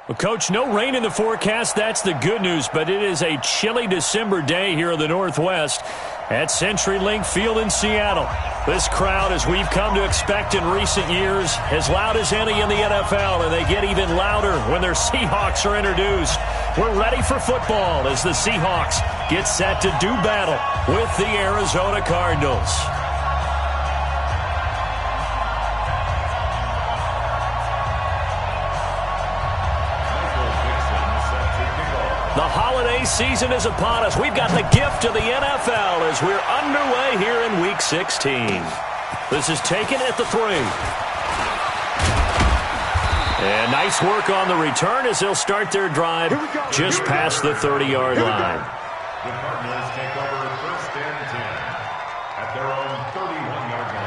Well, Coach, no rain in the forecast. That's the good news, but it is a chilly December day here in the Northwest at CenturyLink Field in Seattle. This crowd, as we've come to expect in recent years, as loud as any in the NFL, and they get even louder when their Seahawks are introduced. We're ready for football as the Seahawks get set to do battle with the Arizona Cardinals. The holiday season is upon us. We've got the gift of the NFL as we're underway here in Week 16. This is taken at the 3. And nice work on the return as they'll start their drive just past the 30-yard line. The Cardinals take over 1st and 10 at their own 31-yard line.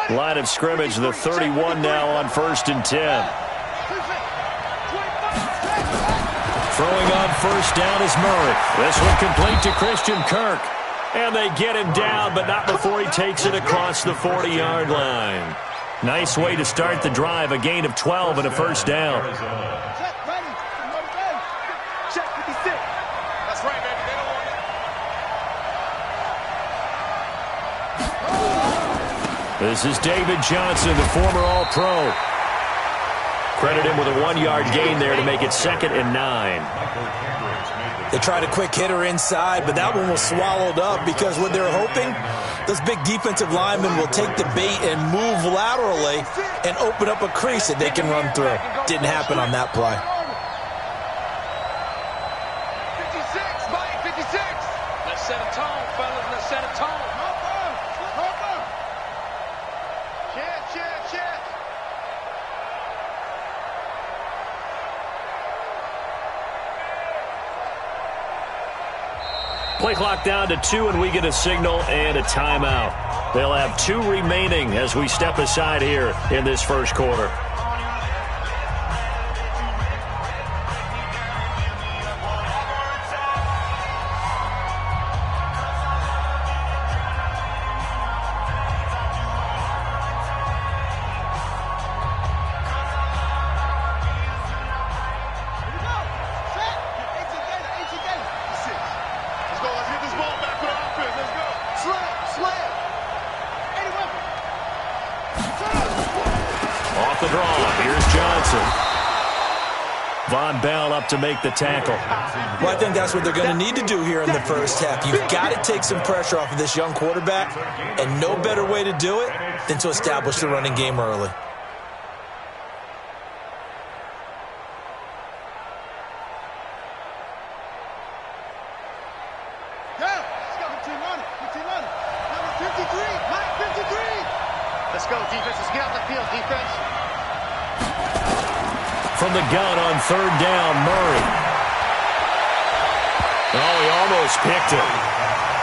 Line of scrimmage, the 31 now on 1st and 10. Throwing on 1st down is Murray. This one complete to Christian Kirk. And they get him down, but not before he takes it across the 40-yard line. Nice way to start the drive, a gain of 12 and a 1st down. This is David Johnson, the former All-Pro. Credit him with a 1-yard gain there to make it 2nd and 9. They tried a quick hitter inside, but that one was swallowed up because what they're hoping, those big defensive linemen will take the bait and move laterally and open up a crease that they can run through. Didn't happen on that play. 56, Mike, 56. Let's set a tone, fellas. Let's set a tone. Play clock down to 2, and we get a signal and a timeout. They'll have 2 remaining as we step aside here in this first quarter. Off the draw, here's Johnson. Von Bell up to make the tackle. Well, I think that's what they're going to need to do here in the first half. You've got to take some pressure off of this young quarterback, and no better way to do it than to establish the running game early. Let's go, defense. Let's get out the field, defense. From the gun on 3rd down, Murray. Oh, he almost picked it.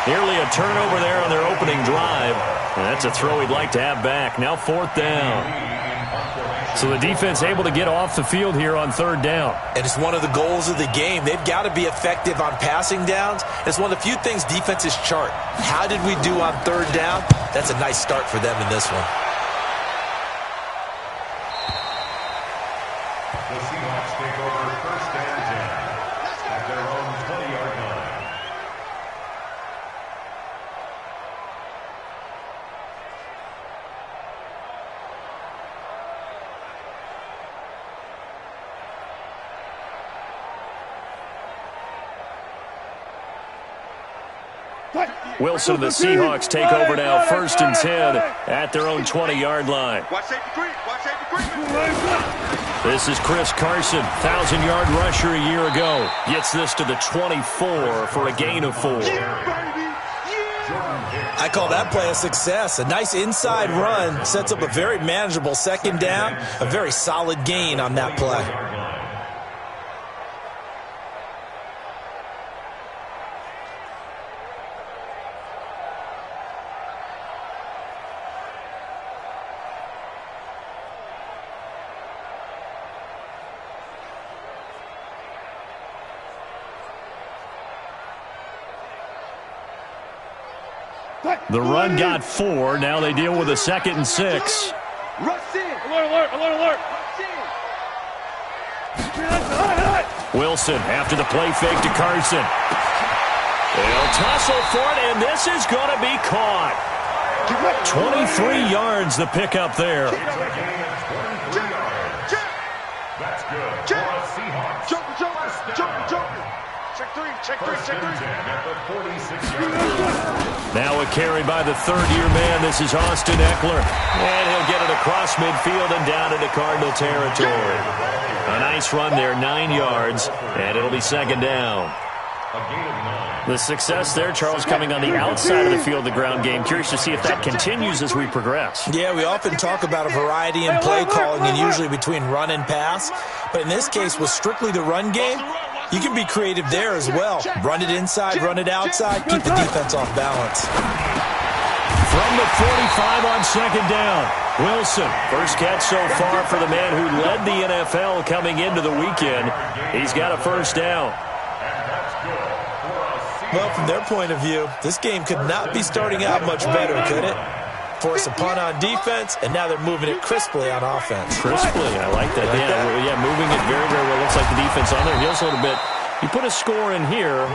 Nearly a turnover there on their opening drive. And that's a throw he'd like to have back. Now 4th down. So the defense able to get off the field here on 3rd down. And it's one of the goals of the game. They've got to be effective on passing downs. It's one of the few things defenses chart. How did we do on 3rd down? That's a nice start for them in this one. The Seahawks take over 1st and 10 at their own 20-yard line. Wilson, the Seahawks take over now 1st and 10 at their own 20-yard line. Watch safety creep. Watch safety creep. This is Chris Carson, 1,000-yard rusher a year ago. Gets this to the 24 for a gain of 4. I call that play a success. A nice inside run sets up a very manageable 2nd down. A very solid gain on that play. The run got 4. Now they deal with a 2nd and 6. Alert, alert, alert. Wilson after the play fake to Carson. They'll tussle for it, and this is going to be caught. 23 yards the pickup there. That's good. Joker. Check three. Now a carry by the third-year man. This is Austin Eckler. And he'll get it across midfield and down into Cardinal territory. A nice run there, 9 yards, and it'll be 2nd down. The success there, Charles, coming on the outside of the field, the ground game. Curious to see if that continues as we progress. Yeah, we often talk about a variety in play calling and usually between run and pass. But in this case, with strictly the run game, you can be creative there as well. Run it inside, run it outside, keep the defense off balance. From the 45 on 2nd down, Wilson. First catch so far for the man who led the NFL coming into the weekend. He's got a 1st down. Well, from their point of view, this game could not be starting out much better, could it? Force a punt on defense, and now they're moving it crisply on offense. Crisply, I like that. Yeah, moving it very, very well. Looks like the defense on their heels a little bit. You put a score in here,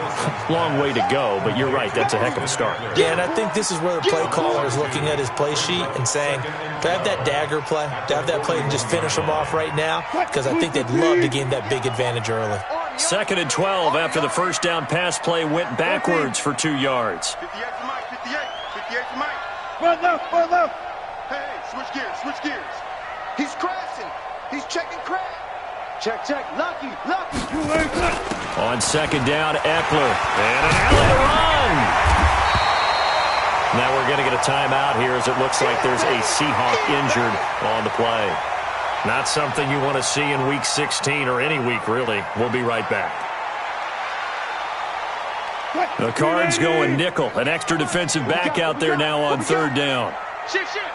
long way to go, but you're right, that's a heck of a start. Yeah, and I think this is where the play caller is looking at his play sheet and saying, do I have that dagger play? Do I have that play and just finish them off right now? Because I think they'd love to gain that big advantage early. 2nd and 12 after the 1st down pass play went backwards for 2 yards. 58 for Mike. Run left. Hey, switch gears. He's crashing. He's checking crash. Check. Lucky. On 2nd down, Eckler. And an alley to run. Now we're going to get a timeout here as it looks like there's a Seahawk injured on the play. Not something you want to see in Week 16 or any week, really. We'll be right back. The Cards going nickel. An extra defensive back out there now on 3rd down. Shift. Fair.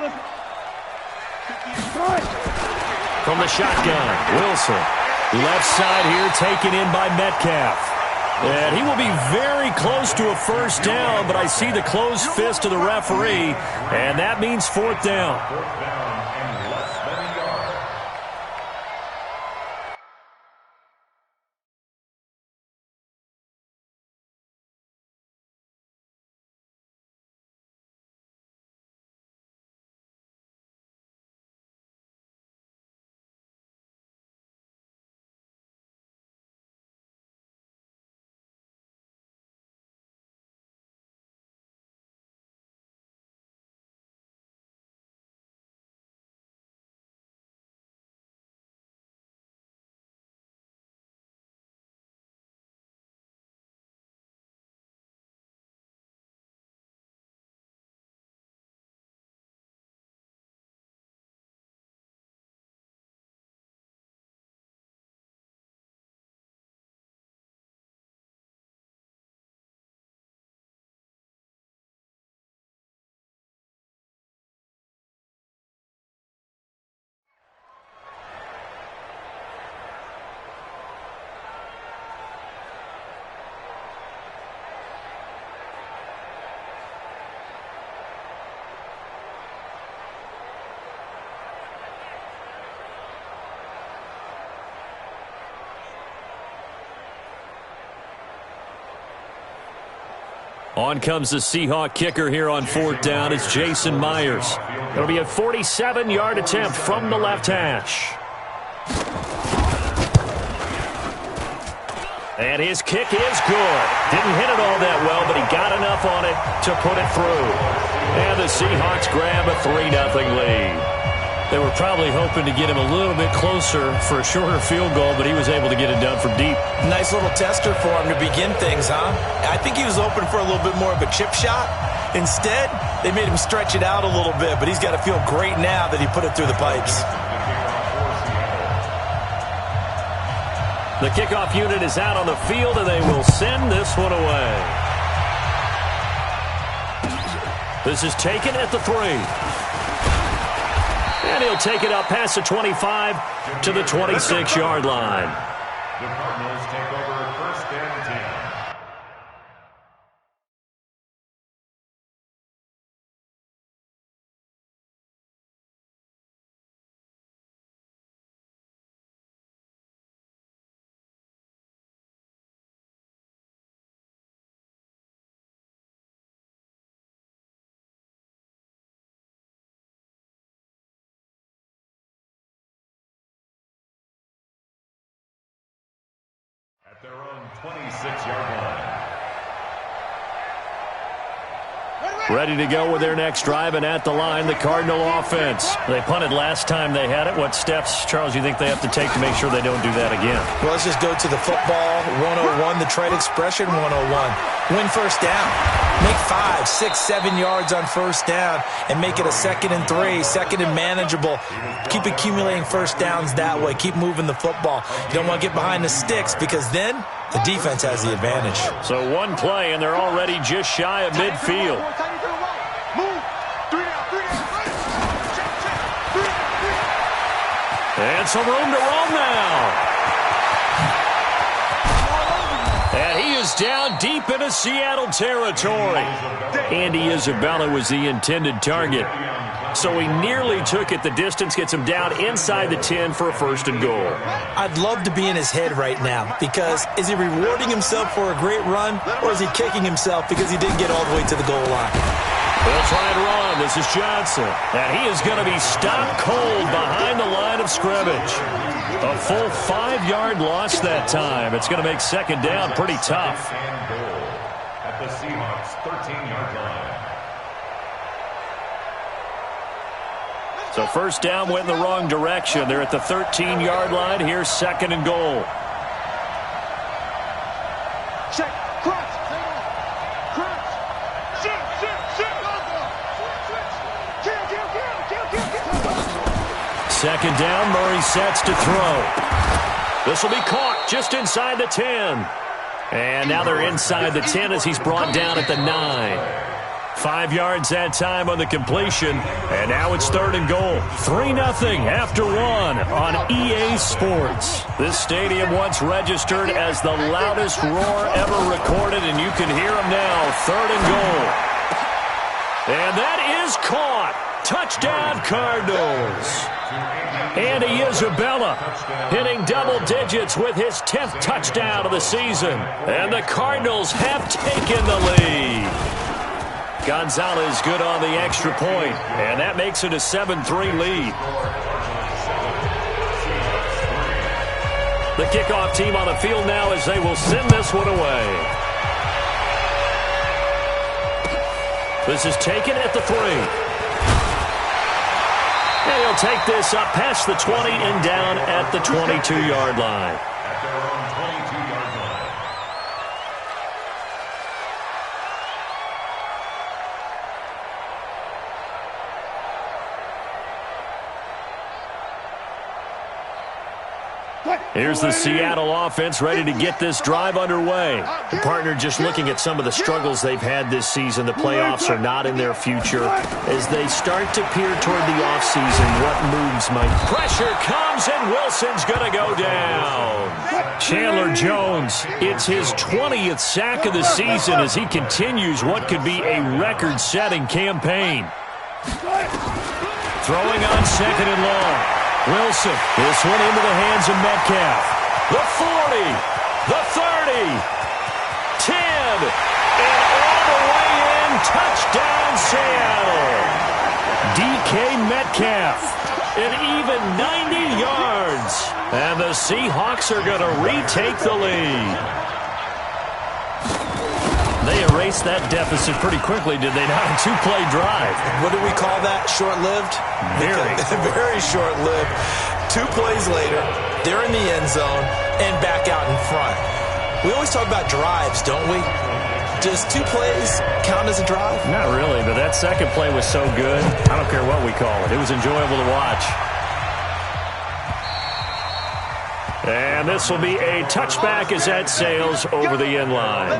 Listen. From the shotgun, Wilson. Left side here taken in by Metcalf. And he will be very close to a 1st down, but I see the closed fist of the referee, and that means 4th down. On comes the Seahawk kicker here on 4th down. It's Jason Myers. It'll be a 47-yard attempt from the left hash. And his kick is good. Didn't hit it all that well, but he got enough on it to put it through. And the Seahawks grab a 3-0 lead. They were probably hoping to get him a little bit closer for a shorter field goal, but he was able to get it done from deep. Nice little tester for him to begin things, huh? I think he was open for a little bit more of a chip shot. Instead, they made him stretch it out a little bit, but he's got to feel great now that he put it through the pipes. The kickoff unit is out on the field, and they will send this one away. This is taken at the 3. And he'll take it up past the 25 to the 26-yard line. The Cardinals take over 1st and 10. Their own 26-yard line. Ready to go with their next drive, and at the line, the Cardinal offense. They punted last time they had it. What steps, Charles, you think they have to take to make sure they don't do that again? Well, let's just go to the football 101, the trade expression 101. Win first down. Make 5, 6, 7 yards on first down and make it a 2nd and 3, 2nd and manageable. Keep accumulating first downs that way. Keep moving the football. You don't want to get behind the sticks because then the defense has the advantage. So one play, and they're already just shy of midfield. And some room to roam now. And he is down deep into Seattle territory. Andy Isabella was the intended target. So he nearly took it the distance, gets him down inside the 10 for a 1st and goal. I'd love to be in his head right now because is he rewarding himself for a great run or is he kicking himself because he didn't get all the way to the goal line? They'll try and run. This is Johnson. And he is going to be stopped cold behind the line of scrimmage. A full 5-yard loss that time. It's going to make 2nd down pretty tough. And goal at the Seahawks' 13-yard line. So 1st down went in the wrong direction. They're at the 13-yard line. Here's 2nd and goal. Check. Crunch. Crunch. Shit. Second down, Murray sets to throw. This will be caught just inside the 10. And now they're inside the 10 as he's brought down at the 9. 5 yards that time on the completion, and now it's 3rd and goal. 3-0 after 1 on EA Sports. This stadium once registered as the loudest roar ever recorded, and you can hear them now. 3rd and goal. And that is caught. Touchdown, Cardinals. Andy Isabella hitting double digits with his 10th touchdown of the season. And the Cardinals have taken the lead. Gonzalez good on the extra point, and that makes it a 7-3 lead. The kickoff team on the field now as they will send this one away. This is taken at the 3. And he'll take this up past the 20 and down at the 22-yard line. At their own 22-yard line. Here's the Seattle offense ready to get this drive underway. The partner just looking at some of the struggles they've had this season. The playoffs are not in their future. As they start to peer toward the offseason, what moves might... Pressure comes, and Wilson's going to go down. Chandler Jones, it's his 20th sack of the season as he continues what could be a record-setting campaign. Throwing on 2nd and long. Wilson, this one into the hands of Metcalf. The 40, the 30, 10, and all the way in, touchdown Seattle. DK Metcalf, an even 90 yards. And the Seahawks are going to retake the lead. They erased that deficit pretty quickly, did they not? A 2-play drive. What do we call that? Short-lived? Very. Very short-lived. 2 plays later, they're in the end zone and back out in front. We always talk about drives, don't we? Does 2 plays count as a drive? Not really, but that second play was so good. I don't care what we call it. It was enjoyable to watch. And this will be a touchback as that sails over the end line.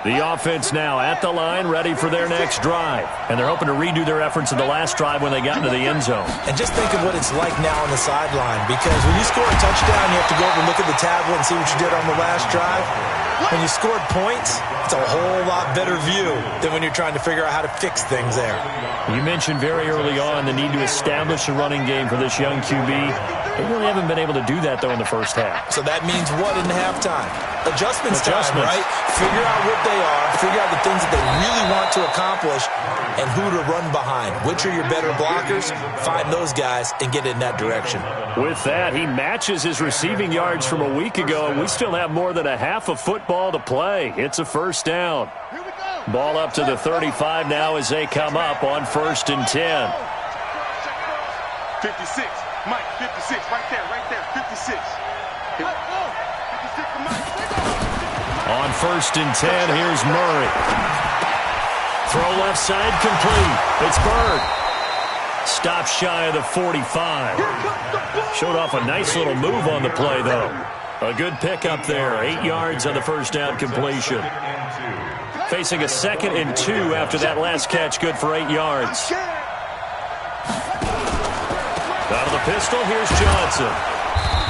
The offense now at the line, ready for their next drive. And they're hoping to redo their efforts in the last drive when they got into the end zone. And just think of what it's like now on the sideline, because when you score a touchdown, you have to go over and look at the tablet and see what you did on the last drive. When you scored points, it's a whole lot better view than when you're trying to figure out how to fix things there. You mentioned very early on the need to establish a running game for this young QB. They really haven't been able to do that, though, in the first half. So that means what in halftime? Adjustments time, right? Figure out what they are, figure out the things that they really want to accomplish, and who to run behind. Which are your better blockers? Find those guys and get in that direction. With that, he matches his receiving yards from a week ago, and we still have more than a half of football to play. It's a first down. Ball up to the 35 now as they come up on 1st and 10. 56. Mike, 56. Right there. 56. 56 for Mike. On 1st and 10, here's Murray. Throw left side complete. It's Bird. Stop shy of the 45. Showed off a nice little move on the play, though. A good pickup there. 8 yards on the first down completion. Facing a 2nd and 2 after that last catch. Good for 8 yards. Out of the pistol, here's Johnson.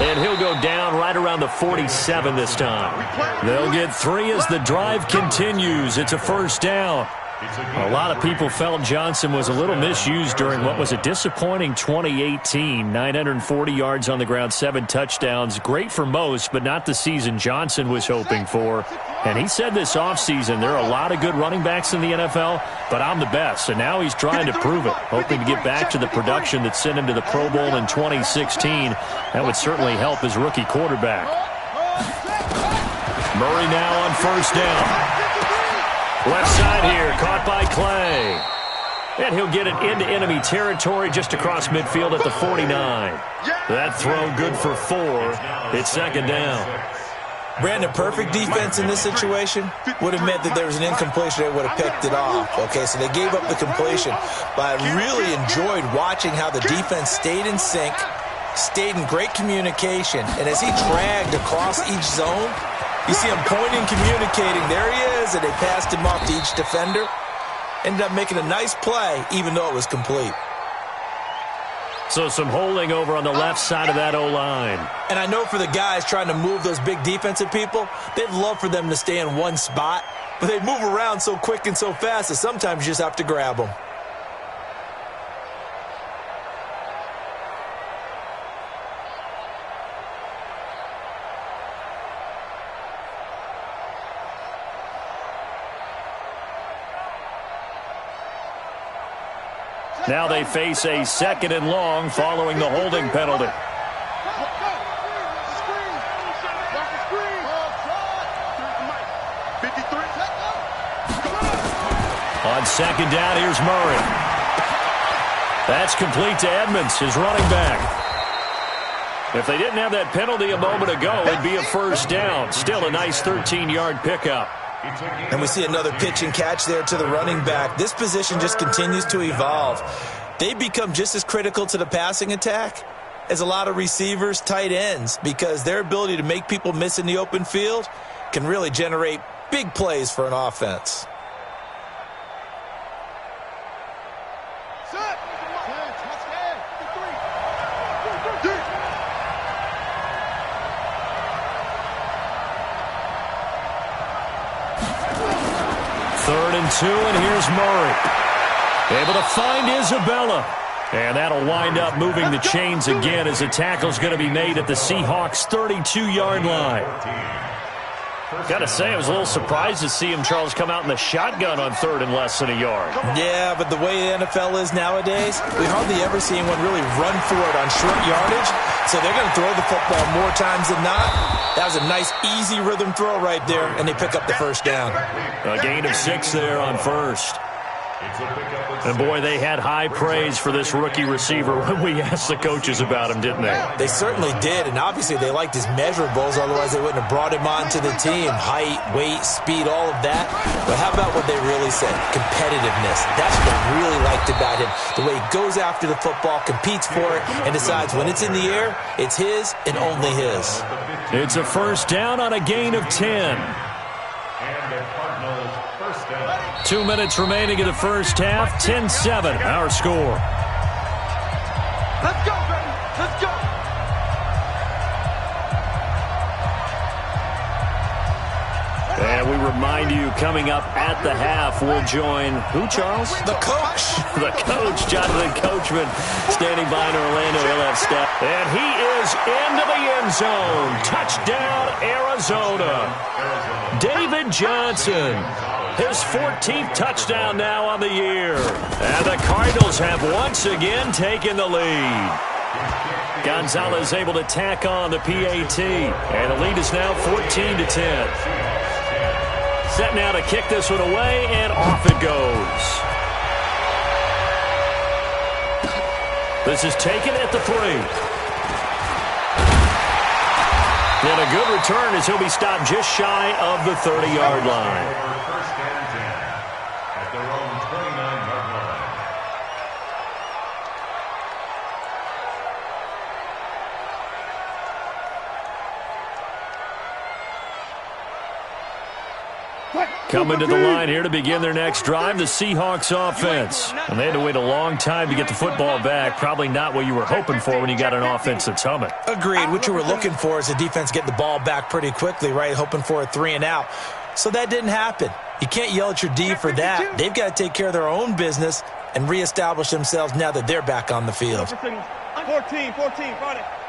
And he'll go down right around the 47 this time. They'll get 3 as the drive continues. It's a first down. A lot of people felt Johnson was a little misused during what was a disappointing 2018. 940 yards on the ground, 7 touchdowns. Great for most, but not the season Johnson was hoping for. And he said this offseason, there are a lot of good running backs in the NFL, but I'm the best. And now he's trying to prove it, hoping to get back to the production that sent him to the Pro Bowl in 2016. That would certainly help his rookie quarterback. Murray now on first down. Left side here, caught by Clay. And he'll get it into enemy territory just across midfield at the 49. That throw good for 4. It's second down. Brandon, perfect defense in this situation would have meant that there was an incompletion that would have picked it off. Okay, so they gave up the completion. But I really enjoyed watching how the defense stayed in sync, stayed in great communication. And as he dragged across each zone, you see him pointing, communicating. There he is, and they passed him off to each defender. Ended up making a nice play, even though it was complete. So some holding over on the left side of that O-line. And I know for the guys trying to move those big defensive people, they'd love for them to stay in one spot. But they move around so quick and so fast that sometimes you just have to grab them. Now they face a 2nd and long following the holding penalty. On 2nd down, here's Murray. That's complete to Edmonds, his running back. If they didn't have that penalty a moment ago, it'd be a first down. Still a nice 13-yard pickup. And we see another pitch and catch there to the running back. This position just continues to evolve. They become just as critical to the passing attack as a lot of receivers, tight ends, because their ability to make people miss in the open field can really generate big plays for an offense. Third and 2, and here's Murray. Able to find Isabella. And that'll wind up moving the chains again as the tackle's going to be made at the Seahawks' 32-yard line. Got to say, I was a little surprised to see him, Charles, come out in the shotgun on 3rd and less than a yard. Yeah, but the way the NFL is nowadays, we hardly ever see anyone really run for it on short yardage. So they're going to throw the football more times than not. That was a nice, easy rhythm throw right there, and they pick up the first down. A gain of 6 there on first. And, boy, they had high praise for this rookie receiver when we asked the coaches about him, didn't they? They certainly did, and obviously they liked his measurables, otherwise they wouldn't have brought him onto the team. Height, weight, speed, all of that. But how about what they really said? Competitiveness. That's what they really liked about him. The way he goes after the football, competes for it, and decides when it's in the air, it's his and only his. It's a first down on a gain of 10. 2 minutes remaining in the first half. 10-7, our score. Let's go, baby. Let's go. we remind you, coming up at the half, we'll join who, Charles? The coach. The coach, Jonathan Coachman, standing by in Orlando. He'll have step. And he is into the end zone. Touchdown, Arizona. David Johnson. His 14th touchdown now on the year. And the Cardinals have once again taken the lead. Gonzalez able to tack on the PAT. And the lead is now 14-10. Set now to kick this one away, and off it goes. This is taken at the 3. And a good return as he'll be stopped just shy of the 30-yard line. First and 10 at their own 29-yard line. Coming to the line here to begin their next drive, the Seahawks offense. And they had to wait a long time to get the football back. Probably not what you were hoping for when you got an offense that's humming. Agreed. What you were looking for is the defense getting the ball back pretty quickly, right? Hoping for a 3 and out. So that didn't happen. You can't yell at your D for that. They've got to take care of their own business and reestablish themselves now that they're back on the field. 14, 40,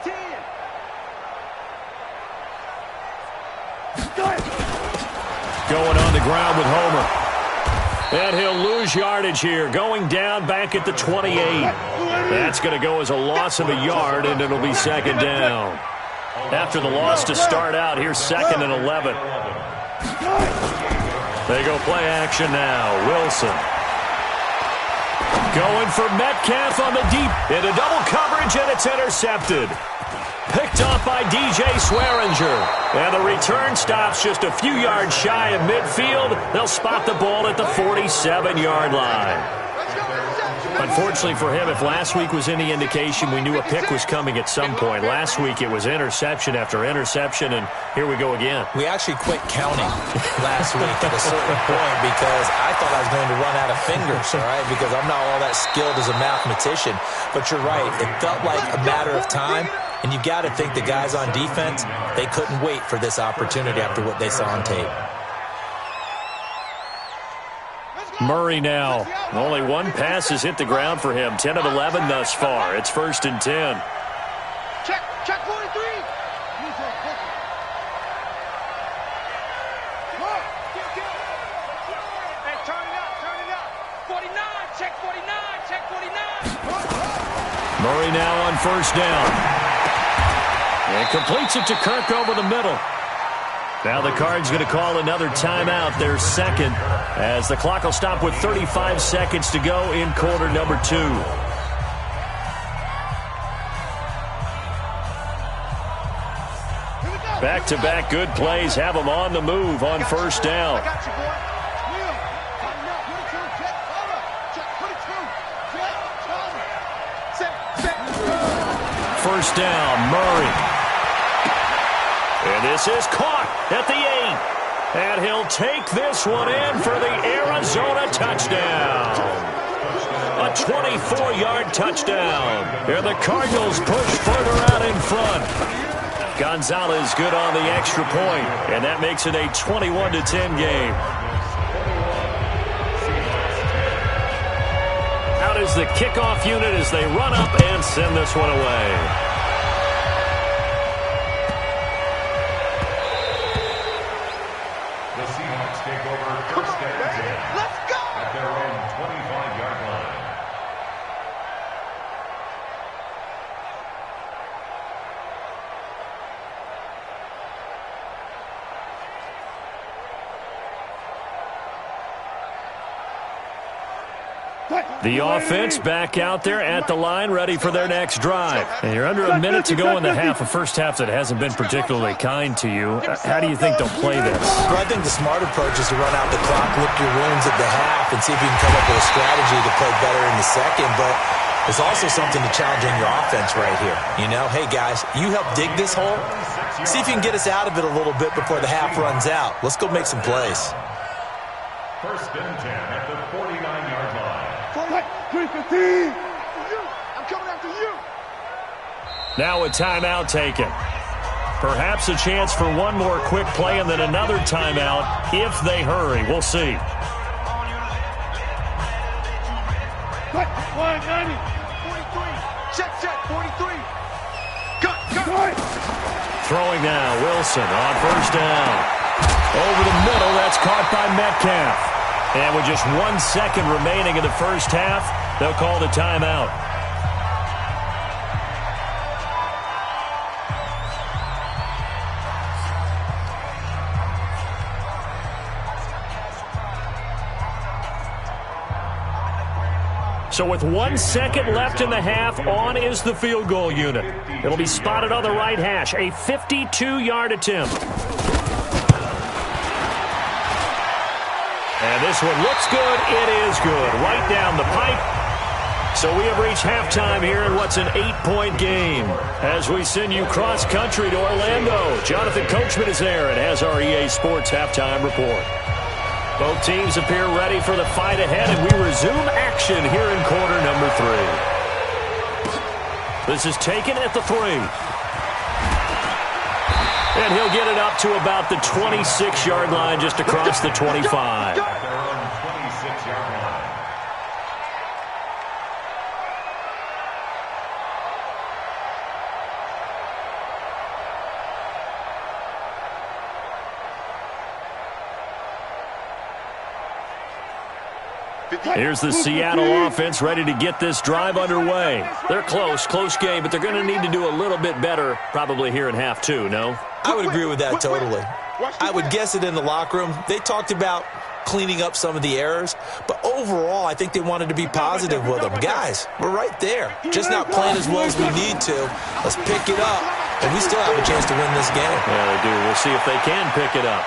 10. Going on the ground with Homer. And he'll lose yardage here. Going down back at the 28. That's going to go as a loss of a yard, and it'll be second down. After the loss to start out, here's 2nd and 11. They go play action now. Wilson. Going for Metcalf on the deep. Into double coverage, and it's intercepted. Picked off by DJ Swearinger. And the return stops just a few yards shy of midfield. They'll spot the ball at the 47-yard line. Unfortunately for him, if last week was any indication, we knew a pick was coming at some point. Last week it was interception after interception, and here we go again. We actually quit counting last week at a certain point because I thought I was going to run out of fingers, all right, because I'm not all that skilled as a mathematician. But you're right. It felt like a matter of time. And you've got to think the guys on defense, they couldn't wait for this opportunity after what they saw on tape. Murray now. Only one pass has hit the ground for him. 10 of 11 thus far. It's 1st and 10. Check 43. Hey, turn it up. 49, check 49. Murray now on 1st down. And completes it to Kirk over the middle. Now the Cards going to call another timeout, their 2nd, as the clock will stop with 35 seconds to go in quarter number 2. Back-to-back good plays have them on the move on 1st down. First down, Murray. And this is caught at the 8. And he'll take this one in for the Arizona touchdown. A 24-yard touchdown. And the Cardinals push further out in front. Gonzalez good on the extra point. And that makes it a 21-10 game. Out is the kickoff unit as they run up and send this one away. The Seahawks take over 1st and 10 at their own 25-yard line. The offense back out there at the line, ready for their next drive. And you're under a minute to go in the half, a first half that hasn't been particularly kind to you. How do you think they'll play this? Well, I think the smart approach is to run out the clock, lick your wounds at the half, and see if you can come up with a strategy to play better in the second. But there's also something to challenging your offense right here. You know, hey, guys, you help dig this hole. See if you can get us out of it a little bit before the half runs out. Let's go make some plays. 1st and 10 at the 49-yard line. 315. I'm coming after you. Now a timeout taken. Perhaps a chance for one more quick play and then another timeout if they hurry. We'll see. Set, 43. Cut. Throwing now, Wilson on first down. Over the middle, that's caught by Metcalf. And with just 1 second remaining in the first half, they'll call the timeout. So with 1 second left in the half, on is the field goal unit. It'll be spotted on the right hash, a 52-yard attempt. And this one looks good. It is good. Right down the pipe. So we have reached halftime here in what's an 8-point game. As we send you cross-country to Orlando, Jonathan Coachman is there and has our EA Sports halftime report. Both teams appear ready for the fight ahead, and we resume action here in quarter number 3. This is taken at the 3. And he'll get it up to about the 26-yard line, just across the 25. They're on the 26-yard line. Here's the Seattle offense ready to get this drive underway. They're close game, but they're going to need to do a little bit better probably here in half 2, no? I would agree with that totally. I would guess it in the locker room. They talked about cleaning up some of the errors, but overall, I think they wanted to be positive with them. Guys, we're right there. Just not playing as well as we need to. Let's pick it up, and we still have a chance to win this game. Yeah, they do. We'll see if they can pick it up.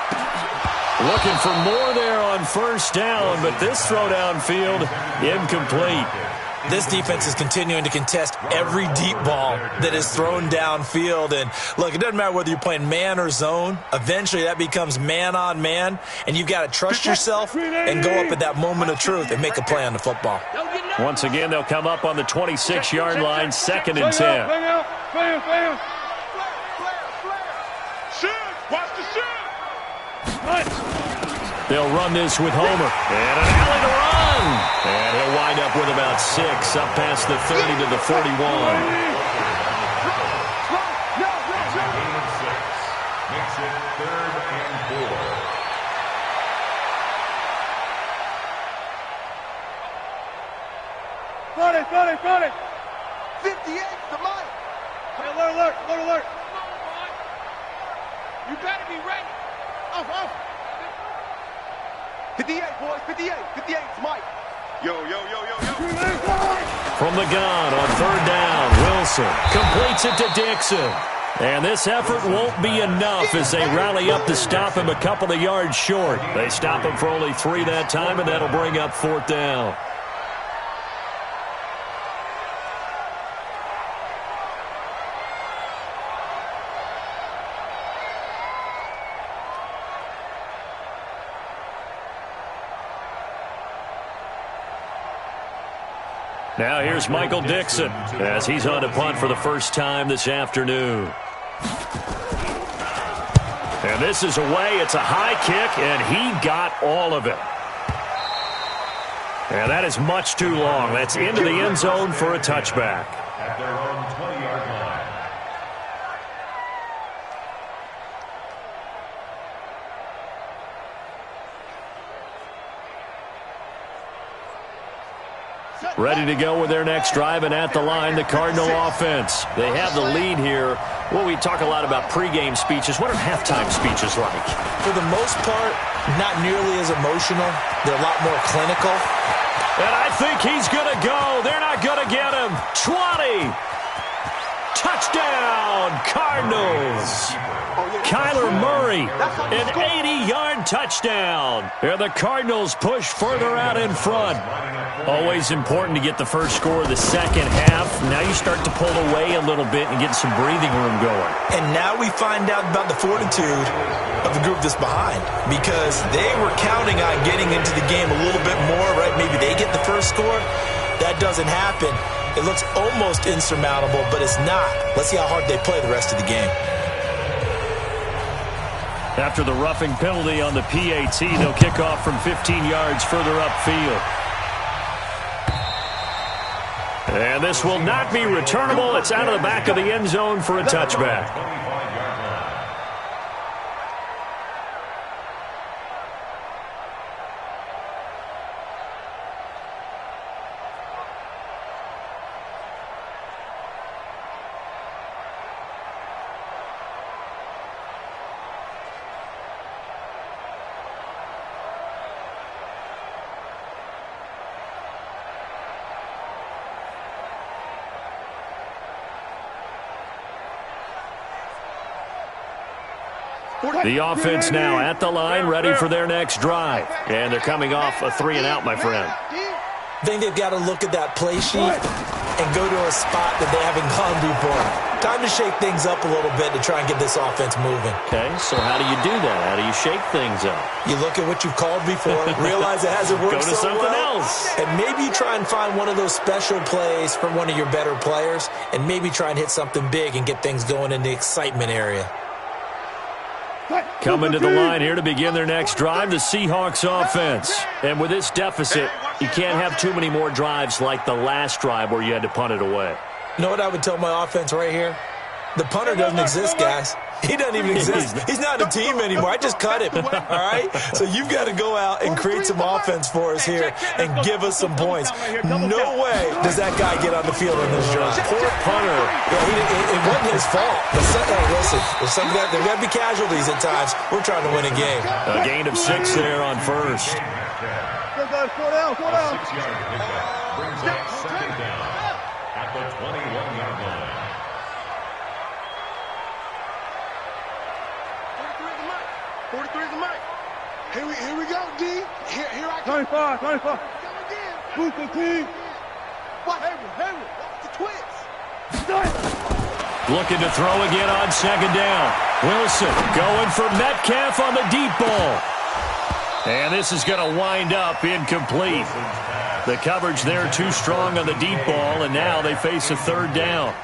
Looking for more there on first down, but this throw downfield incomplete. This defense is continuing to contest every deep ball that is thrown downfield. And, look, it doesn't matter whether you're playing man or zone. Eventually that becomes man on man, and you've got to trust yourself and go up at that moment of truth and make a play on the football. Once again, they'll come up on the 26-yard line, 2nd and 10. Watch the shoot. They'll run this with Homer. And an alley to run. And he'll wind up with about 6, up past the 30 to the 41. Makes it 3rd and 4. Got it. 58 to Mike. Alert. You better be ready. Off. 58, boys, 58 to Mike. Yo. From the gun on 3rd down, Wilson completes it to Dixon. And this effort won't be enough as they rally up to stop him a couple of yards short. They stop him for only 3 that time, and that'll bring up 4th down. Now here's Michael Dixon as he's on to punt for the first time this afternoon. And this is away. It's a high kick, and he got all of it. And that is much too long. That's into the end zone for a touchback. At their own 20-yard line. Ready to go with their next drive, and at the line, the Cardinal offense. They have the lead here. Well, we talk a lot about pregame speeches. What are halftime speeches like? For the most part, not nearly as emotional. They're a lot more clinical. And I think he's going to go. They're not going to get him. 20. Touchdown, Cardinals. Kyler Murray, an 80-yard touchdown. And the Cardinals push further out in front. Always important to get the first score of the second half. Now you start to pull away a little bit and get some breathing room going. And now we find out about the fortitude of the group that's behind, because they were counting on getting into the game a little bit more, right? Maybe they get the first score. That doesn't happen. It looks almost insurmountable, but it's not. Let's see how hard they play the rest of the game. After the roughing penalty on the PAT, they'll kick off from 15 yards further upfield. And this will not be returnable. It's out of the back of the end zone for a touchback. The offense now at the line, ready for their next drive. And they're coming off a 3-and-out, my friend. I think they've got to look at that play sheet and go to a spot that they haven't gone before. Time to shake things up a little bit to try and get this offense moving. Okay, so how do you do that? How do you shake things up? You look at what you've called before, realize it hasn't worked so well. Go to something else. And maybe you try and find one of those special plays from one of your better players, and maybe try and hit something big and get things going in the excitement area. Coming to the line here to begin their next drive, the Seahawks offense. And with this deficit, you can't have too many more drives like the last drive where you had to punt it away. You know what I would tell my offense right here? The punter doesn't exist, guys. He doesn't even exist. He's not a team anymore. I just cut him, all right? So you've got to go out and create some offense for us here and give us some points. No way does that guy get on the field in this drive. Poor punter. Yeah, it wasn't his fault. But listen, there's got to be casualties at times. We're trying to win a game. A gain of 6 there on first. Slow down. Brings up second down at the 21-yard line. 43 is the mic. Here we go, D. Here I come. 25. Boost the team. What? Hayward. That's the twins. Looking to throw again on second down. Wilson going for Metcalf on the deep ball. And this is going to wind up incomplete. The coverage there too strong on the deep ball, and now they face a third down.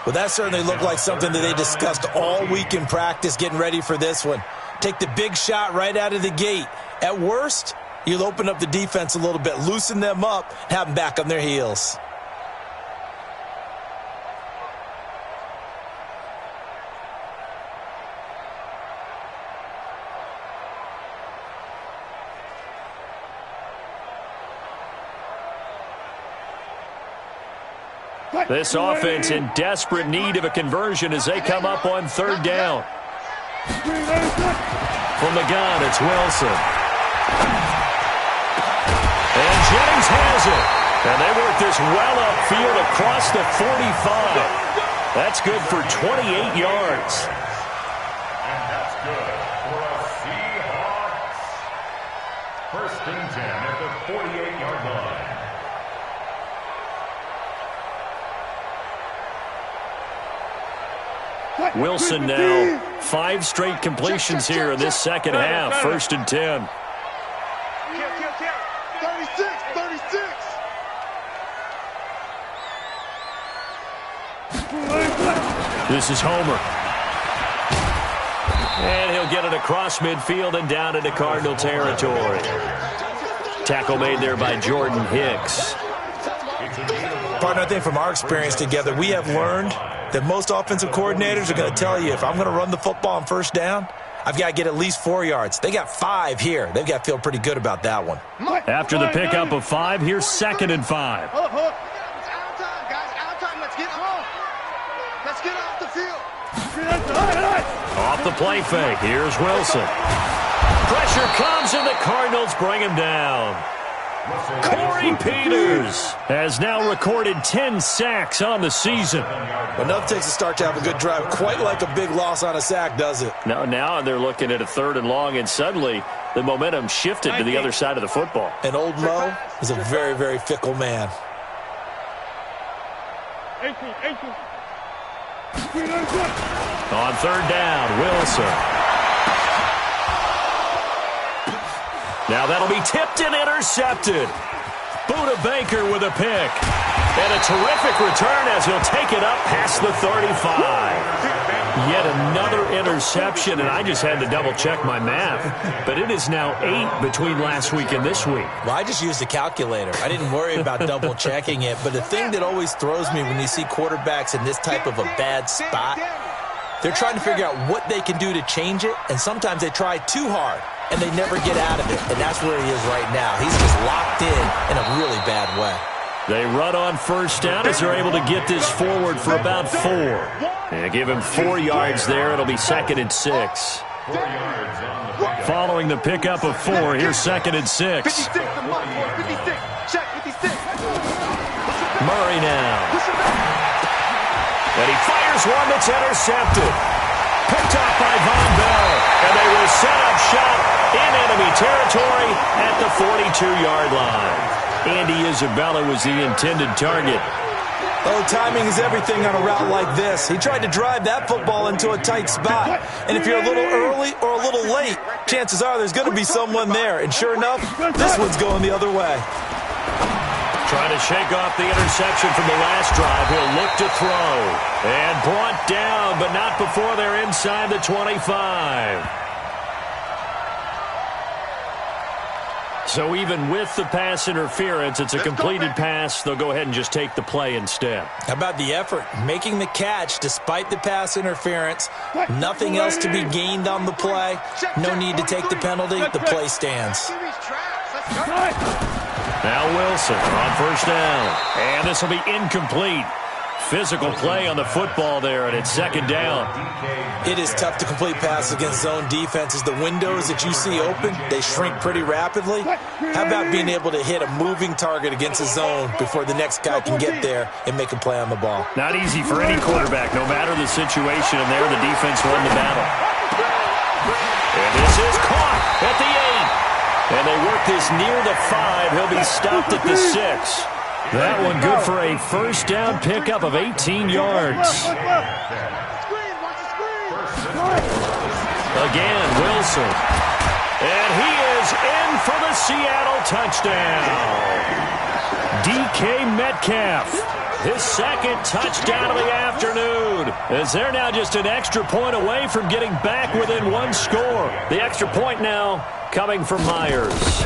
Well, that certainly looked like something that they discussed all week in practice getting ready for this one. Take the big shot right out of the gate. At worst, you'll open up the defense a little bit, loosen them up, have them back on their heels. This offense in desperate need of a conversion as they come up on third down. From the gun, it's Wilson. And Jennings has it. And they work this well upfield across the 45. That's good for 28 yards. And that's good for a Seahawks. First and 10 at the 48-yard line. Wilson now 5 straight completions here in this second half. First and 10. 36. This is Homer. And he'll get it across midfield and down into Cardinal territory. Tackle made there by Jordan Hicks. Partner, I think from our experience together, we have learned that most offensive coordinators are going to tell you, if I'm going to run the football on first down, I've got to get at least 4 yards. They got 5 here. They've got to feel pretty good about that one. After the pickup of 5, here's second and 5. It's out of time, guys. Out of time. Let's get home. Let's get off the field. Off the play fake, here's Wilson. Pressure comes and the Cardinals bring him down. Corey Peters has now recorded 10 sacks on the season. Enough takes a start to have a good drive. Quite like a big loss on a sack, does it? Now they're looking at a third and long, and suddenly the momentum shifted to the other side of the football. And old Mo is a very, very fickle man. On third down, Wilson. Now that'll be tipped and intercepted. Buda Baker with a pick. And a terrific return as he'll take it up past the 35. Yet another interception, and I just had to double-check my math. But it is now 8 between last week and this week. Well, I just used a calculator. I didn't worry about double-checking it. But the thing that always throws me when you see quarterbacks in this type of a bad spot, they're trying to figure out what they can do to change it, and sometimes they try too hard, and they never get out of it. And that's where he is right now. He's just locked in a really bad way. They run on first down as they're able to get this forward for about 4. And give him 4 yards there. It'll be 2nd and 6. Following the pickup of 4, here's 2nd and 6. Murray now. And he fires one that's intercepted. Picked up by Von Bell. And they will set up shop in enemy territory at the 42-yard line. Andy Isabella was the intended target. Oh, timing is everything on a route like this. He tried to drive that football into a tight spot. And if you're a little early or a little late, chances are there's going to be someone there. And sure enough, this one's going the other way. Trying to shake off the interception from the last drive. He'll look to throw. And brought down, but not before they're inside the 25. So even with the pass interference, it's a completed pass. They'll go ahead and just take the play instead. How about the effort? Making the catch despite the pass interference. Nothing else to be gained on the play. No need to take the penalty. The play stands. Now Wilson on first down. And this will be incomplete. Physical play on the football there, and it's 2nd down. It is tough to complete passes against zone defenses. The windows that you see open, they shrink pretty rapidly. How about being able to hit a moving target against a zone before the next guy can get there and make a play on the ball? Not easy for any quarterback, no matter the situation, and there the defense won the battle. And this is caught at the 8. And they work this near the 5. He'll be stopped at the 6. That one good for a first down pickup of 18 yards. Again, Wilson. And he is in for the Seattle touchdown. DK Metcalf, his 2nd touchdown of the afternoon. As they're now just an extra point away from getting back within 1 score. The extra point now coming from Myers.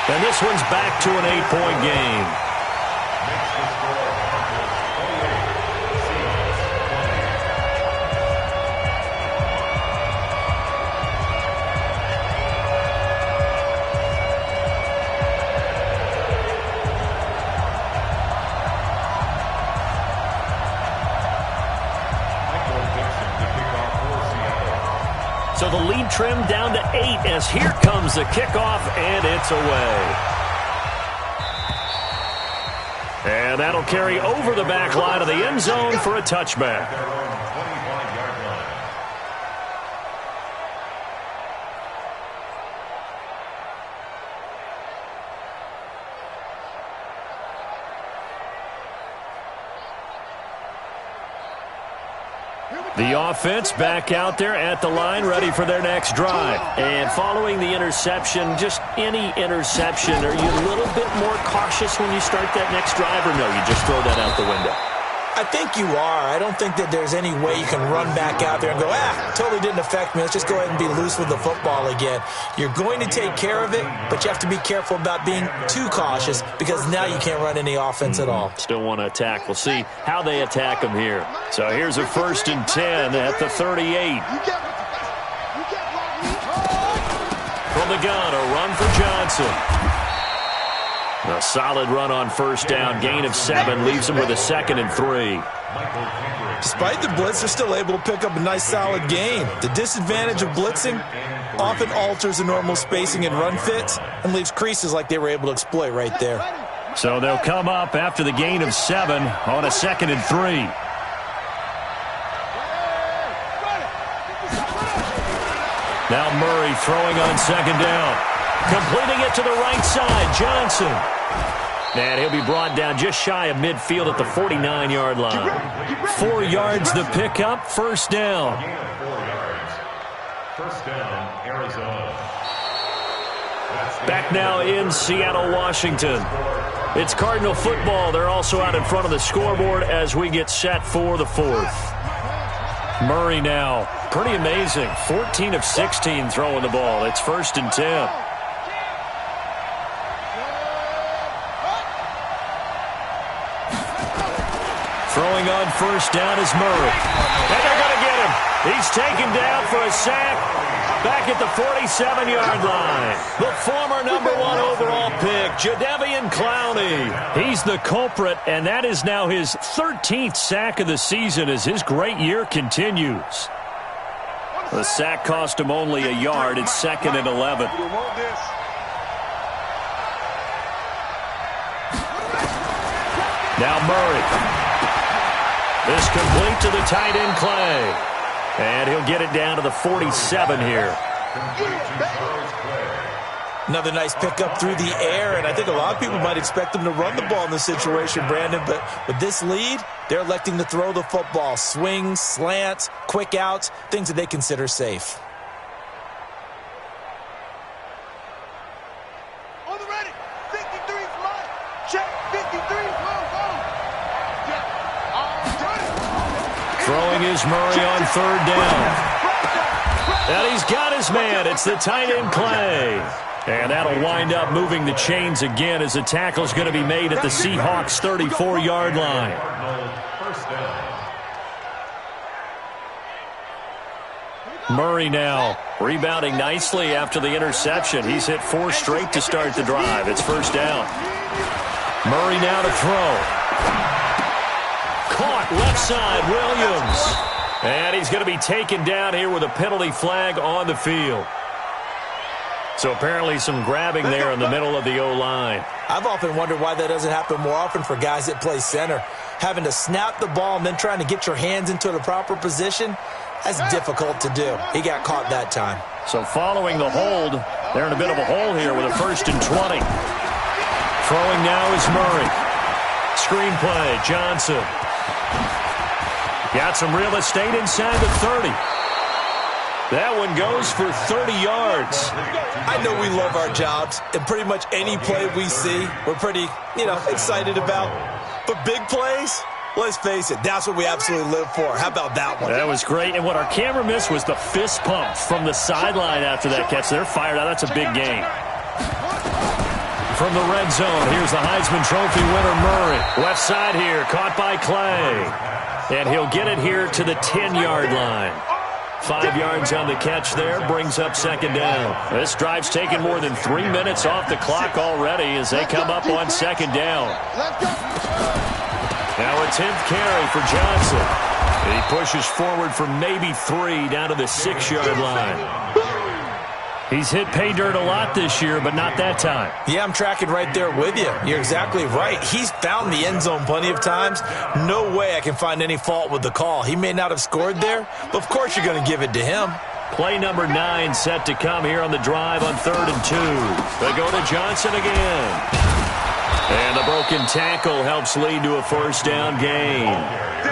And this one's back to an 8-point game. So the lead trimmed down to 8 as here comes the kickoff, and it's away. And that'll carry over the back line of the end zone for a touchback. The offense back out there at the line, ready for their next drive. And following the interception, just any interception, are you a little bit more cautious when you start that next drive, or no, you just throw that out the window? I think you are. I don't think that there's any way you can run back out there and go, totally didn't affect me. Let's just go ahead and be loose with the football again. You're going to take care of it, but you have to be careful about being too cautious because now you can't run any offense at all. Still want to attack. We'll see how they attack them here. So here's a 1st and 10 at the 38. From the gun, a run for Johnson. A solid run on first down. Gain of 7 leaves him with a 2nd and 3. Despite the blitz, they're still able to pick up a nice solid gain. The disadvantage of blitzing often alters the normal spacing and run fits and leaves creases like they were able to exploit right there. So they'll come up after the gain of 7 on a 2nd and 3. Now Murray throwing on 2nd down. Completing it to the right side, Johnson. And he'll be brought down just shy of midfield at the 49-yard line. 4 yards the pickup, first down. First down, Arizona. Back now in Seattle, Washington. It's Cardinal football. They're also out in front of the scoreboard as we get set for the fourth. Murray now. Pretty amazing. 14 of 16 throwing the ball. It's 1st and 10. Throwing on 1st down is Murray. And they're going to get him. He's taken down for a sack back at the 47-yard line. The former number 1 overall pick, Jadeveon Clowney. He's the culprit, and that is now his 13th sack of the season as his great year continues. The sack cost him only a yard. It's 2nd and 11. Now Murray. This complete to the tight end, Clay. And he'll get it down to the 47 here. Another nice pickup through the air, and I think a lot of people might expect them to run the ball in this situation, Brandon, but with this lead, they're electing to throw the football. Swings, slants, quick outs, things that they consider safe. On the ready. 53 fly. Check. 53. Throwing is Murray on 3rd down. And he's got his man. It's the tight end, Clay. And that'll wind up moving the chains again as the tackle's going to be made at the Seahawks' 34-yard line. Murray now rebounding nicely after the interception. He's hit 4 straight to start the drive. It's 1st down. Murray now to throw. Caught left side, Williams. And he's going to be taken down here with a penalty flag on the field. So apparently some grabbing there in the middle of the O-line. I've often wondered why that doesn't happen more often for guys that play center. Having to snap the ball and then trying to get your hands into the proper position, that's difficult to do. He got caught that time. So following the hold, they're in a bit of a hole here with a 1st and 20. Throwing now is Murray. Screen play, Johnson. Got some real estate inside the 30. That one goes for 30 yards. I know we love our jobs, and pretty much any play we see, we're pretty, excited about. But big plays, let's face it, that's what we absolutely live for. How about that one? That was great, and what our camera missed was the fist pump from the sideline after that catch. They're fired out. That's a big game. From the red zone, here's the Heisman Trophy winner, Murray. Left side here, caught by Clay. And he'll get it here to the 10-yard line. 5 yards on the catch there, brings up 2nd down. This drive's taken more than 3 minutes off the clock already as they come up on 2nd down. Now a 10th carry for Johnson. He pushes forward for maybe 3 down to the 6-yard line. He's hit pay dirt a lot this year, but not that time. Yeah, I'm tracking right there with you. You're exactly right. He's found the end zone plenty of times. No way I can find any fault with the call. He may not have scored there, but of course you're going to give it to him. Play number 9 set to come here on the drive on 3rd and 2. They go to Johnson again. And the broken tackle helps lead to a 1st down gain.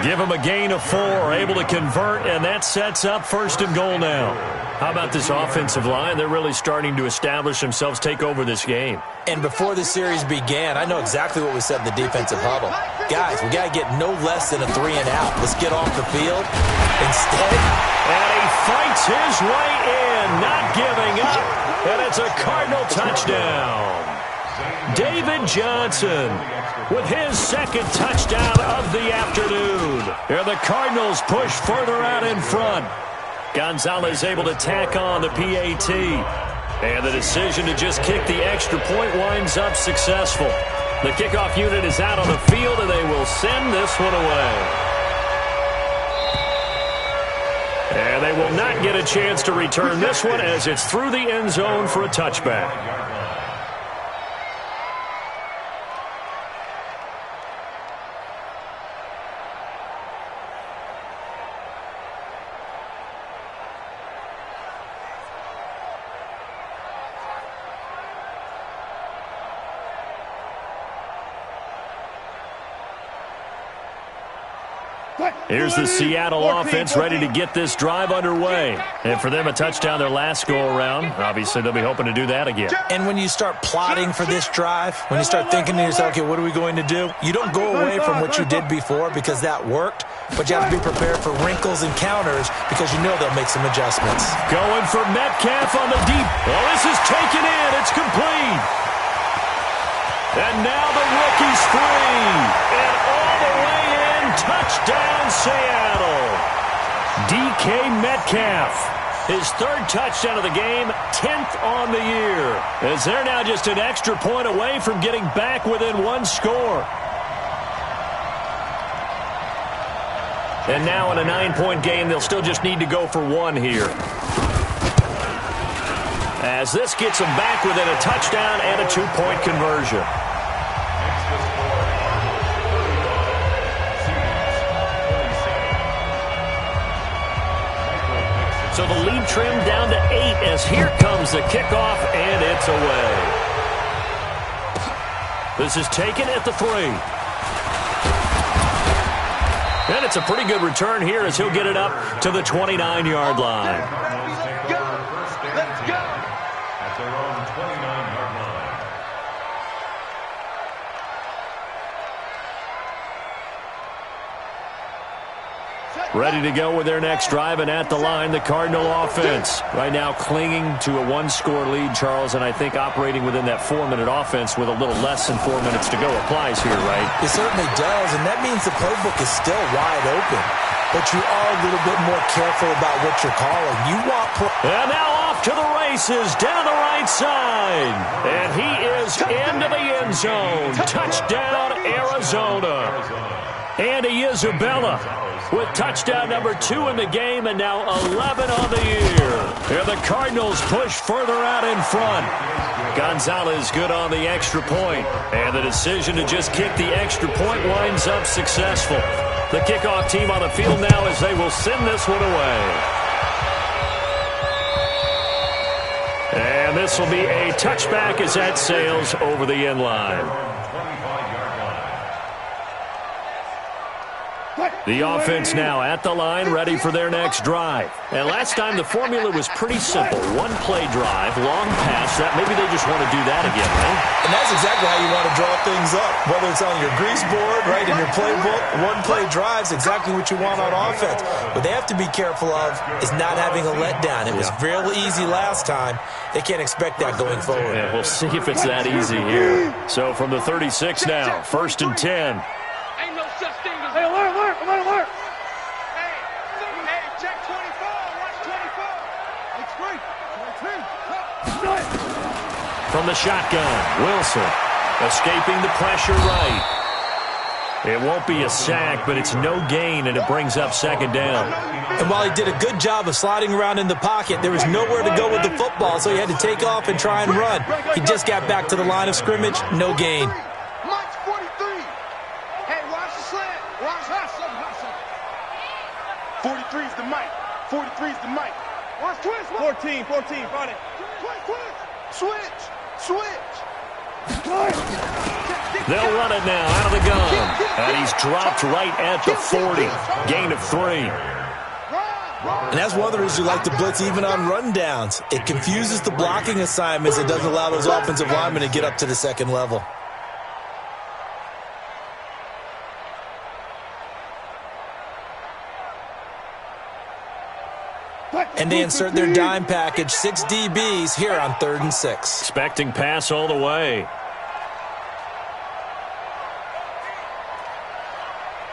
Give him a gain of 4, able to convert, and that sets up 1st and goal now. How about this offensive line? They're really starting to establish themselves, take over this game. And before the series began, I know exactly what we said in the defensive huddle. Guys, we got to get no less than a 3 and out. Let's get off the field. Instead, and he fights his way in, not giving up. And it's a Cardinal touchdown. David Johnson with his 2nd touchdown of the afternoon. And the Cardinals push further out in front. Gonzalez able to tack on the PAT. And the decision to just kick the extra point winds up successful. The kickoff unit is out on the field, and they will send this one away. And they will not get a chance to return this one as it's through the end zone for a touchback. Here's the Seattle offense ready to get this drive underway. And for them, a touchdown their last go-around. Obviously, they'll be hoping to do that again. And when you start plotting for this drive, when you start thinking to yourself, okay, what are we going to do? You don't go away from what you did before because that worked, but you have to be prepared for wrinkles and counters because you know they'll make some adjustments. Going for Metcalf on the deep. Well, this is taken in. It's complete. And now the rookie's free. And all the way in, touchdown Seattle. DK Metcalf, his third touchdown of the game, 10th on the year. As they're now just an extra point away from getting back within one score. And now in a 9-point game, they'll still just need to go for one here. As this gets them back within a touchdown and a 2-point conversion. So the lead trimmed down to 8 as here comes the kickoff, and it's away. This is taken at the 3. And it's a pretty good return here as he'll get it up to the 29-yard line. Let's go. At their own 29-yard line. Ready to go with their next drive, and at the line, the Cardinal offense. Right now clinging to a 1-score lead, Charles, and I think operating within that 4-minute offense with a little less than 4 minutes to go applies here, right? It certainly does, and that means the playbook is still wide open. But you are a little bit more careful about what you're calling. You want and now off to the races down the right side. And he is into the end zone. Touchdown, Arizona. Andy Isabella with touchdown number 2 in the game and now 11 on the year. And the Cardinals push further out in front. Gonzalez good on the extra point. And the decision to just kick the extra point winds up successful. The kickoff team on the field now as they will send this one away. And this will be a touchback as that sails over the end line. The offense now at the line, ready for their next drive. And last time the formula was pretty simple. One-play drive, long pass. That maybe they just want to do that again, right? And that's exactly how you want to draw things up. Whether it's on your grease board, right, in your playbook, one-play drive's exactly what you want on offense. What they have to be careful of is not having a letdown. It was real easy last time. They can't expect that going forward. Yeah, we'll see if it's that easy here. So from the 36 now, 1st and 10. Hey, alert! Hey, check 24. Watch 24. It's great. From the shotgun, Wilson escaping the pressure right. It won't be a sack, but it's no gain, and it brings up 2nd down. And while he did a good job of sliding around in the pocket, there was nowhere to go with the football, so he had to take off and try and run. He just got back to the line of scrimmage, no gain. 43's the mic. 43's the mic. Watch twist. 14, find it. Switch. They'll run it now out of the gun. And he's dropped right at the 40. Gain of 3. And that's one of the reasons you like to blitz even on rundowns. It confuses the blocking assignments. It doesn't allow those offensive linemen to get up to the 2nd level. And they insert their dime package, 6 DBs here on 3rd and 6. Expecting pass all the way.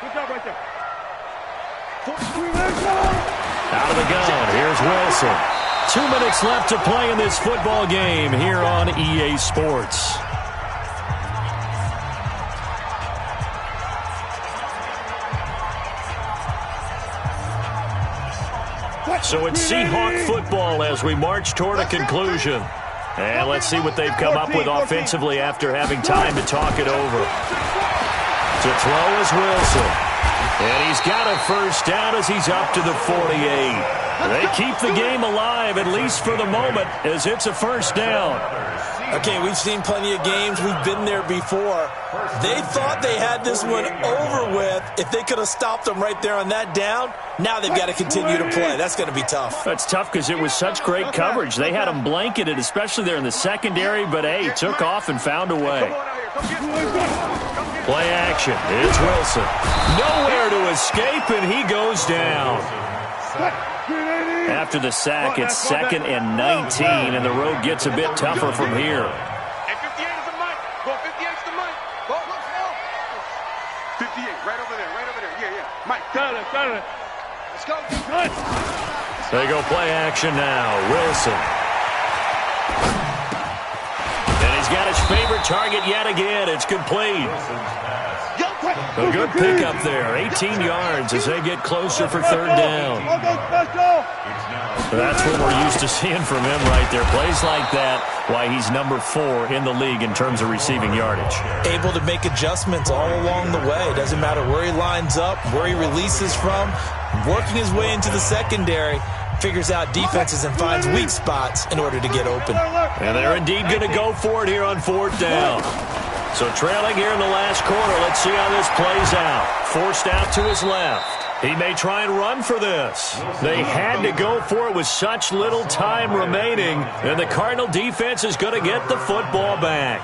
Good job right there. Out of the gun, here's Wilson. 2 minutes left to play in this football game here on EA Sports. So it's Seahawk football as we march toward a conclusion. And let's see what they've come up with offensively after having time to talk it over. To throw is Wilson. And he's got a 1st down as he's up to the 48. They keep the game alive, at least for the moment, as it's a 1st down. Okay, we've seen plenty of games. We've been there before. They thought they had this one over with. If they could have stopped them right there on that down, now they've got to continue to play. That's going to be tough. That's tough because it was such great coverage. They had them blanketed, especially there in the secondary, but, hey, took off and found a way. Play action. It's Wilson. Nowhere to escape, and he goes down. After the sack, it's 2nd and 19, and the road gets a bit tougher from here. And 58 is the mic. Well, 58's the mic. 58, right over there. Yeah. Mike, got it. Let's go. They go play action now. Wilson. And he's got his favorite target yet again. It's complete. A good pickup there. 18 yards as they get closer for 3rd down. That's what we're used to seeing from him right there. Plays like that, why he's number 4 in the league in terms of receiving yardage. Able to make adjustments all along the way. Doesn't matter where he lines up, where he releases from, working his way into the secondary, figures out defenses and finds weak spots in order to get open. And they're indeed going to go for it here on 4th down. So trailing here in the last quarter, let's see how this plays out. Forced out to his left. He may try and run for this. They had to go for it with such little time remaining, and the Cardinal defense is going to get the football back.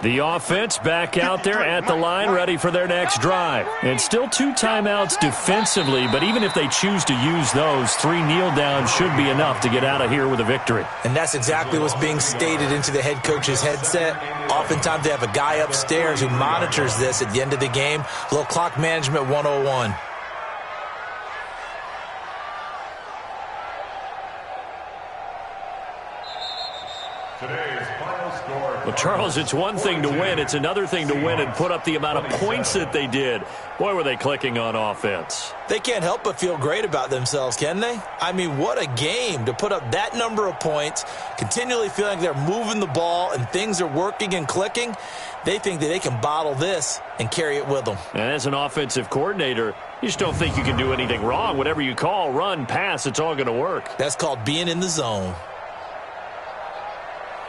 The offense back out there at the line, ready for their next drive. And still 2 timeouts defensively, but even if they choose to use those, 3 kneel downs should be enough to get out of here with a victory. And that's exactly what's being stated into the head coach's headset. Oftentimes they have a guy upstairs who monitors this at the end of the game. A little clock management 101. Today's final score. Well, Charles, it's one thing to win. It's another thing to win and put up the amount of points that they did. Boy, were they clicking on offense. They can't help but feel great about themselves, can they? I mean, what a game to put up that number of points, continually feeling like they're moving the ball and things are working and clicking. They think that they can bottle this and carry it with them. And as an offensive coordinator, you just don't think you can do anything wrong. Whatever you call, run, pass, it's all going to work. That's called being in the zone.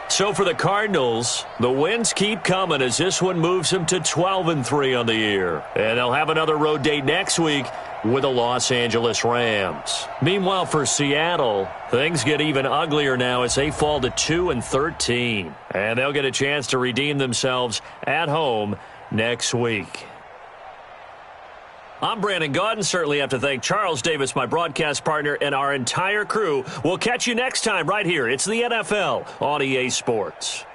So for the Cardinals, the wins keep coming as this one moves them to 12-3 on the year. And they'll have another road date next week with the Los Angeles Rams. Meanwhile, for Seattle, things get even uglier now as they fall to 2-13. And they'll get a chance to redeem themselves at home next week. I'm Brandon Gaudin. Certainly have to thank Charles Davis, my broadcast partner, and our entire crew. We'll catch you next time right here. It's the NFL on EA Sports.